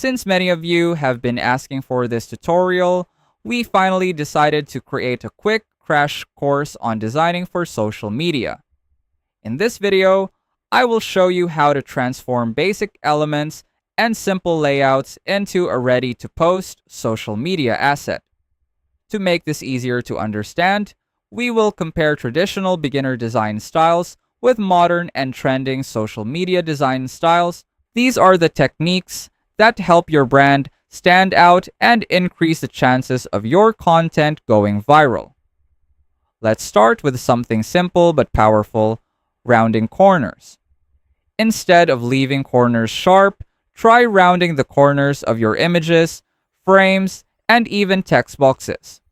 Since many of you have been asking for this tutorial, we finally decided to create a quick crash course on designing for social media. In this video, I will show you how to transform basic elements and simple layouts into a ready-to-post social media asset. To make this easier to understand, we will compare traditional beginner design styles with modern and trending social media design styles. These are the techniques that help your brand stand out and increase the chances of your content going viral. Let's start with something simple but powerful: rounding corners. Instead of leaving corners sharp, try rounding the corners of your images, frames, and even text boxes.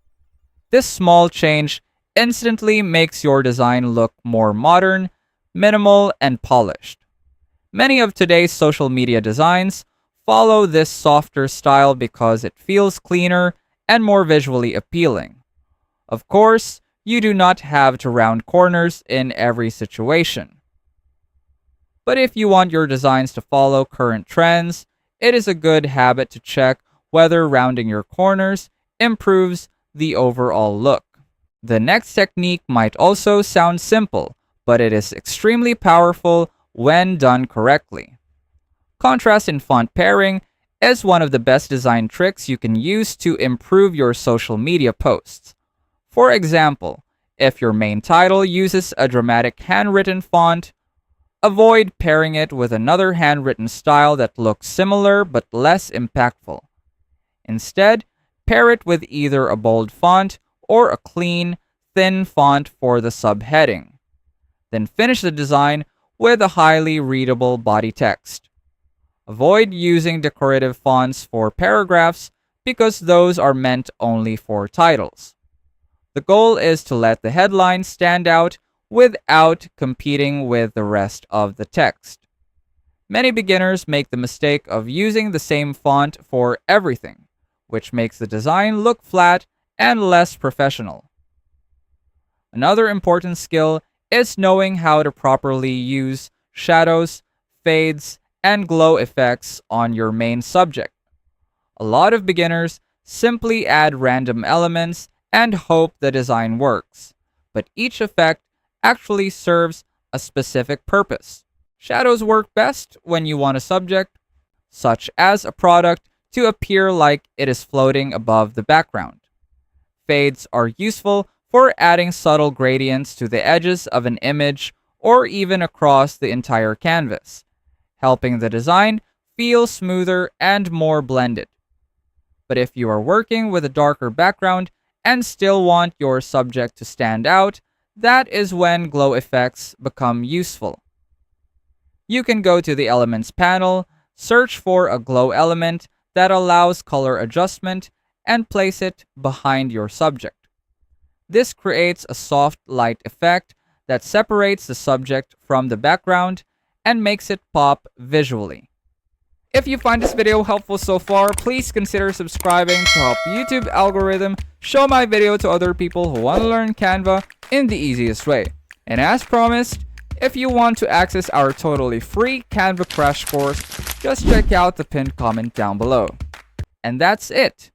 This small change instantly makes your design look more modern, minimal, and polished. Many of today's social media designs follow this softer style because it feels cleaner and more visually appealing. Of course, you do not have to round corners in every situation. But if you want your designs to follow current trends, it is a good habit to check whether rounding your corners improves the overall look. The next technique might also sound simple, but it is extremely powerful when done correctly. Contrast in font pairing is one of the best design tricks you can use to improve your social media posts. For example, if your main title uses a dramatic handwritten font, avoid pairing it with another handwritten style that looks similar but less impactful. Instead, pair it with either a bold font or a clean, thin font for the subheading. Then finish the design with a highly readable body text. Avoid using decorative fonts for paragraphs because those are meant only for titles. The goal is to let the headline stand out without competing with the rest of the text. Many beginners make the mistake of using the same font for everything, which makes the design look flat and less professional. Another important skill is knowing how to properly use shadows, fades, and glow effects on your main subject. A lot of beginners simply add random elements and hope the design works, but each effect actually serves a specific purpose. Shadows work best when you want a subject, such as a product, to appear like it is floating above the background. Fades are useful for adding subtle gradients to the edges of an image or even across the entire canvas, helping the design feel smoother and more blended. But if you are working with a darker background and still want your subject to stand out, that is when glow effects become useful. You can go to the Elements panel, search for a glow element that allows color adjustment, and place it behind your subject. This creates a soft light effect that separates the subject from the background and makes it pop visually. If you find this video helpful so far, please consider subscribing to help YouTube algorithm show my video to other people who want to learn Canva in the easiest way. And as promised, if you want to access our totally free Canva crash course, just check out the pinned comment down below. And that's it.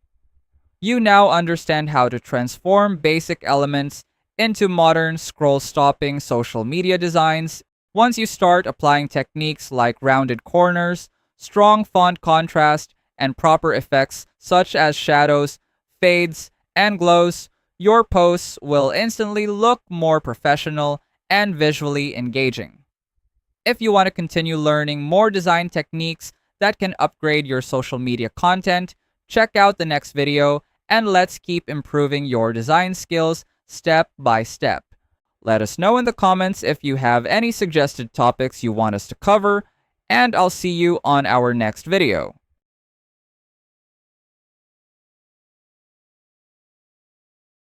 You now understand how to transform basic elements into modern scroll-stopping social media designs. Once you start applying techniques like rounded corners, strong font contrast, and proper effects such as shadows, fades, and glows, your posts will instantly look more professional and visually engaging. If you want to continue learning more design techniques that can upgrade your social media content, check out the next video, and let's keep improving your design skills step by step. Let us know in the comments if you have any suggested topics you want us to cover, and I'll see you on our next video.